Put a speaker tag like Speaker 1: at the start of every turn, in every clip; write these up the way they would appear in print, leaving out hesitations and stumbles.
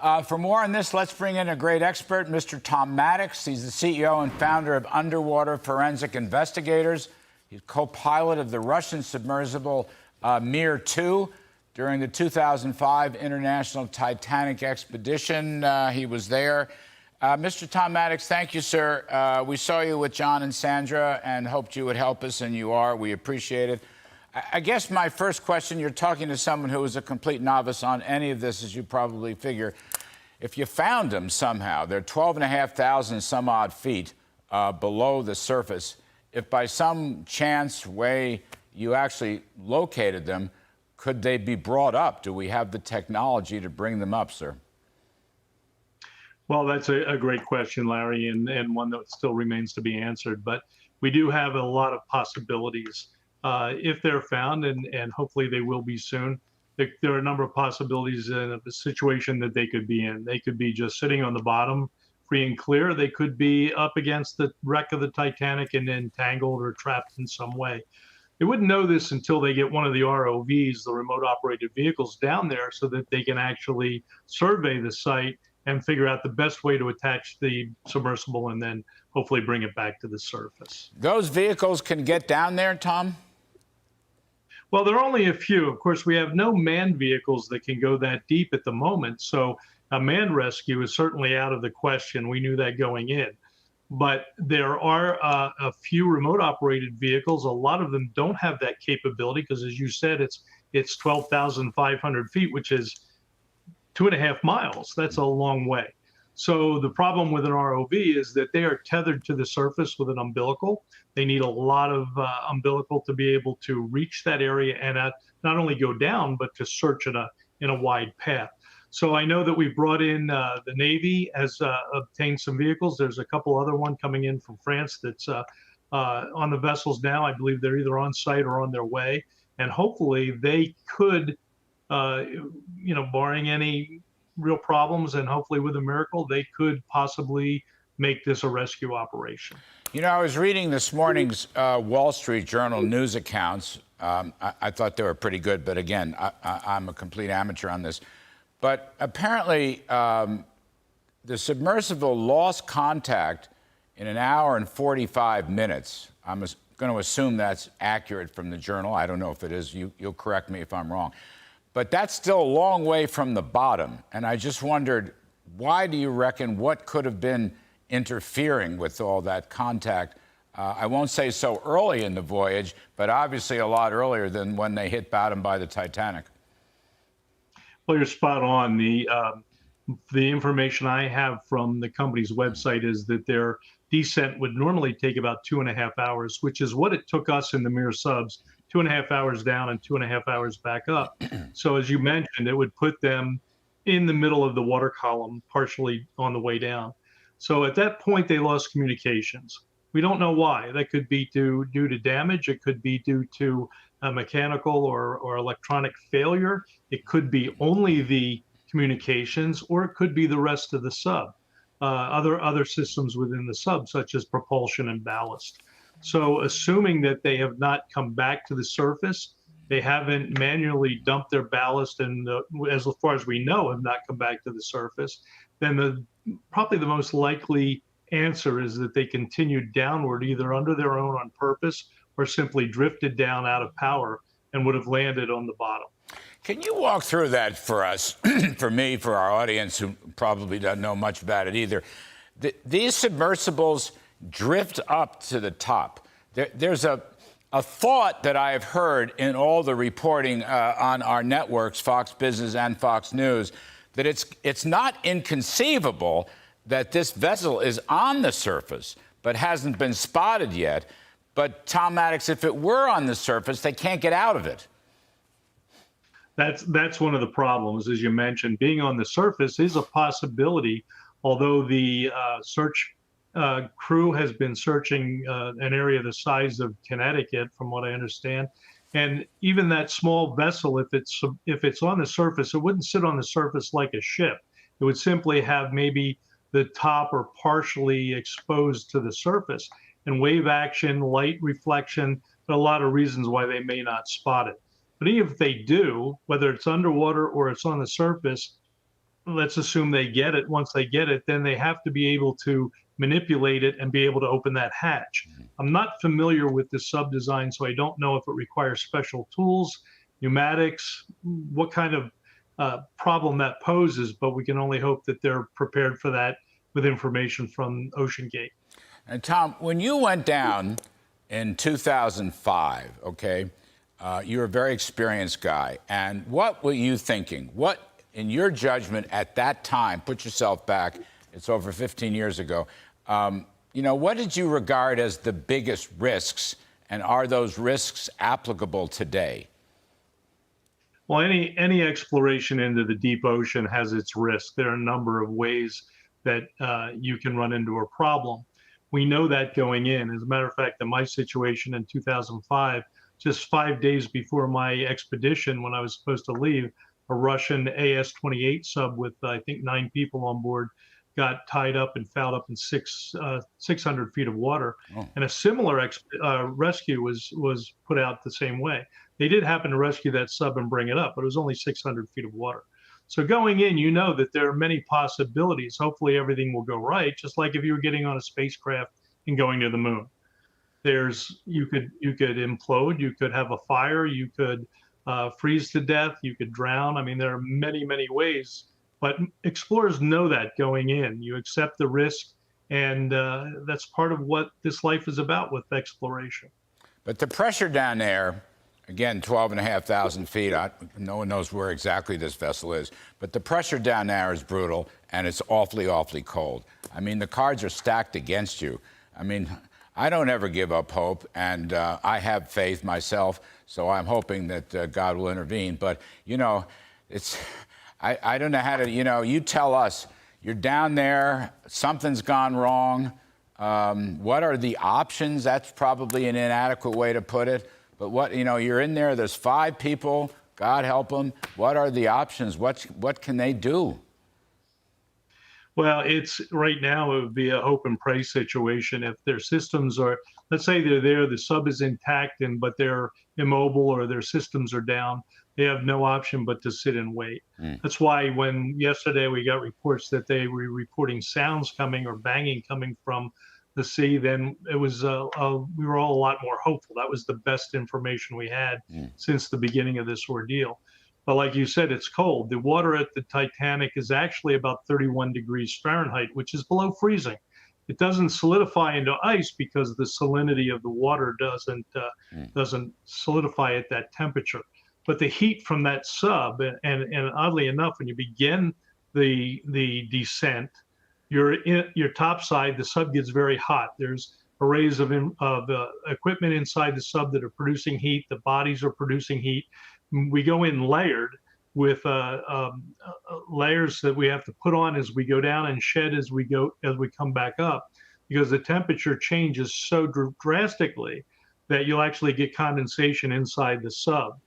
Speaker 1: For more on this, let's bring in a great expert, Mr. Tom Maddox. He's the CEO and founder of Underwater Forensic Investigators. He's co-pilot of the Russian submersible Mir 2 during the 2005 International Titanic expedition. He was there. Mr. Tom Maddox, thank you, sir. We saw you with John and Sandra and hoped you would help us, and you are. We appreciate it. I guess my first question, you're talking to someone who is a complete novice on any of this, as you probably figure. If you found them somehow, they're 12,500 some odd feet below the surface. If by some chance way you actually located them, could they be brought up? Do we have the technology to bring them up, sir?
Speaker 2: Well, that's a great question, Larry, and one that still remains to be answered. But we do have a lot of possibilities. If they're found, and hopefully they will be soon, there are a number of possibilities in a situation that they could be in. They could be just sitting on the bottom, free and clear. They could be up against the wreck of the Titanic and entangled or trapped in some way. They wouldn't know this until they get one of the ROVs, the remote operated vehicles, down there so that they can actually survey the site and figure out the best way to attach the submersible and then hopefully bring it back to the surface.
Speaker 1: Those vehicles can get down there, Tom?
Speaker 2: Well, there are only a few. Of course, we have no manned vehicles that can go that deep at the moment, so a manned rescue is certainly out of the question. We knew that going in. But there are a few remote-operated vehicles. A lot of them don't have that capability because, as you said, it's 12,500 feet, which is 2.5 miles. That's a long way. So the problem with an ROV is that they are tethered to the surface with an umbilical. They need a lot of umbilical to be able to reach that area and not only go down, but to search in a wide path. So I know that we brought in the Navy has obtained some vehicles. There's a couple other one coming in from France that's on the vessels now. I believe they're either on site or on their way. And hopefully they could, barring any real problems and hopefully with a miracle, they could possibly make this a rescue operation.
Speaker 1: You know, I was reading this morning's Wall Street Journal news accounts. I thought they were pretty good, but again, I'm a complete amateur on this. But apparently, the submersible lost contact in 1 hour and 45 minutes. I'm going to assume that's accurate from the journal. I don't know if it is. You'll correct me if I'm wrong. But that's still a long way from the bottom. And I just wondered, why do you reckon, what could have been interfering with all that contact? I won't say so early in the voyage, but obviously a lot earlier than when they hit bottom by the Titanic.
Speaker 2: Well, you're spot on. The information I have from the company's website is that their descent would normally take about 2.5 hours, which is what it took us in the Mir subs, 2.5 hours down and 2.5 hours back up. So as you mentioned, it would put them in the middle of the water column, partially on the way down. So at that point, they lost communications. We don't know why. That could be due to damage. It could be due to a mechanical or electronic failure. It could be only the communications, or it could be the rest of the sub, other systems within the sub, such as propulsion and ballast. So assuming that they have not come back to the surface, they haven't manually dumped their ballast and, as far as we know, have not come back to the surface, then probably the most likely answer is that they continued downward, either under their own on purpose or simply drifted down out of power and would have landed on the bottom.
Speaker 1: Can you walk through that for us, for me, for our audience who probably doesn't know much about it either? These submersibles drift up to the top. There's a thought that I have heard in all the reporting on our networks, Fox Business and Fox News, that it's not inconceivable that this vessel is on the surface but hasn't been spotted yet. But Tom Maddox, if it were on the surface, they can't get out of it.
Speaker 2: That's one of the problems, as you mentioned. Being on the surface is a possibility, although the search crew has been searching an area the size of Connecticut, from what I understand. And even that small vessel, if it's on the surface, it wouldn't sit on the surface like a ship. It would simply have maybe the top or partially exposed to the surface. And wave action, light reflection, there are a lot of reasons why they may not spot it. But even if they do, whether it's underwater or it's on the surface, let's assume they get it. Once they get it, then they have to be able to manipulate it and be able to open that hatch. I'm not familiar with the sub design, so I don't know if it requires special tools, pneumatics, what kind of problem that poses, but we can only hope that they're prepared for that with information from Ocean Gate.
Speaker 1: And Tom, when you went down in 2005, okay, you're a very experienced guy. And what were you thinking? What, in your judgment at that time, put yourself back, it's over 15 years ago, what did you regard as the biggest risks, and are those risks applicable today?
Speaker 2: Well, any exploration into the deep ocean has its risk. There are a number of ways that you can run into a problem. We know that going in. As a matter of fact, in my situation in 2005, just 5 days before my expedition, when I was supposed to leave, a Russian AS-28 sub with, I think, 9 people on board got tied up and fouled up in 600 feet of water. Oh. And a similar rescue was put out the same way. They did happen to rescue that sub and bring it up, but it was only 600 feet of water. So going in, you know that there are many possibilities. Hopefully everything will go right, just like if you were getting on a spacecraft and going to the moon. You could implode, you could have a fire, you could freeze to death, you could drown. I mean, there are many, many ways, but explorers know that going in. You accept the risk, and that's part of what this life is about with exploration.
Speaker 1: But the pressure down there, again, 12,500 feet, no one knows where exactly this vessel is, but the pressure down there is brutal, and it's awfully, awfully cold. I mean, the cards are stacked against you. I mean, I don't ever give up hope, and I have faith myself, so I'm hoping that God will intervene. But, I don't know how to, you tell us, you're down there, something's gone wrong. What are the options? That's probably an inadequate way to put it. But you're in there, there's 5 people, God help them. What are the options? What can they do?
Speaker 2: Well, it's right now, it would be a hope and pray situation. If their systems are, let's say they're there, the sub is intact, but they're immobile or their systems are down, they have no option but to sit and wait. That's why when yesterday we got reports that they were reporting sounds coming or banging coming from the sea, then it was we were all a lot more hopeful. That was the best information we had since the beginning of this ordeal. But like you said, it's cold. The water at the Titanic is actually about 31 degrees Fahrenheit, which is below freezing. It doesn't solidify into ice because the salinity of the water doesn't solidify at that temperature. But the heat from that sub, and oddly enough, when you begin the descent, your top side, the sub gets very hot. There's arrays of equipment inside the sub that are producing heat. The bodies are producing heat. We go in layered with layers that we have to put on as we go down and shed as we come back up, because the temperature changes so drastically that you'll actually get condensation inside the sub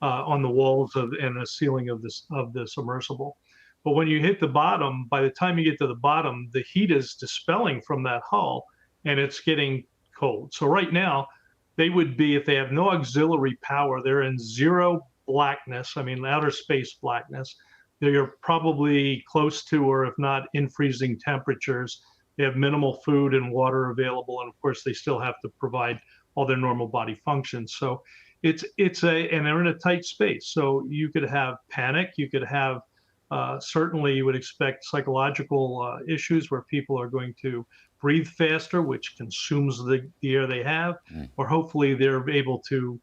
Speaker 2: on the walls and the ceiling of the submersible. But when you hit the bottom, by the time you get to the bottom, the heat is dispelling from that hull and it's getting cold. So right now, they would be, if they have no auxiliary power, they're in zero blackness, outer space blackness. They're probably close to, or if not, in freezing temperatures. They have minimal food and water available, and of course, they still have to provide all their normal body functions. So and they're in a tight space. So you could have panic, you could have, certainly you would expect psychological issues where people are going to breathe faster, which consumes the air they have, or hopefully they're able to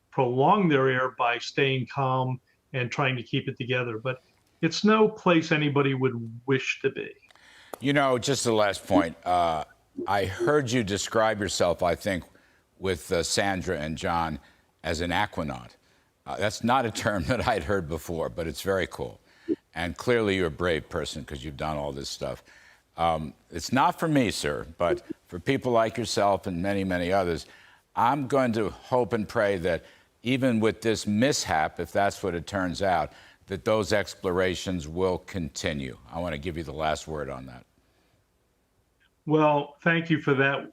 Speaker 2: prolong their air by staying calm and trying to keep it together. But it's no place anybody would wish to be.
Speaker 1: Just the last point. I heard you describe yourself, I think, with Sandra and John as an aquanaut. That's not a term that I'd heard before, but it's very cool. And clearly you're a brave person because you've done all this stuff. It's not for me, sir, but for people like yourself and many, many others, I'm going to hope and pray that even with this mishap, if that's what it turns out, that those explorations will continue. I want to give you the last word on that.
Speaker 2: Well, thank you for that.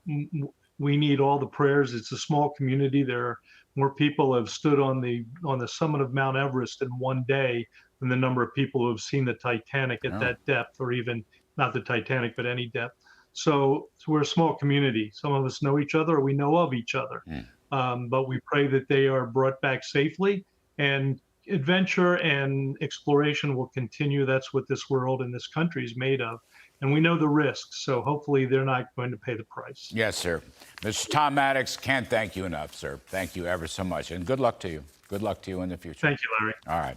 Speaker 2: We need all the prayers. It's a small community. There are more people have stood on the summit of Mount Everest in one day than the number of people who have seen the Titanic at that depth, or even not the Titanic, but any depth. So we're a small community. Some of us know each other, or we know of each other. But we pray that they are brought back safely, and adventure and exploration will continue. That's what this world and this country is made of. And we know the risks, so hopefully they're not going to pay the price.
Speaker 1: Yes, sir. Mr. Tom Maddox, can't thank you enough, sir. Thank you ever so much. And good luck to you. Good luck to you in the future.
Speaker 2: Thank you, Larry.
Speaker 1: All right.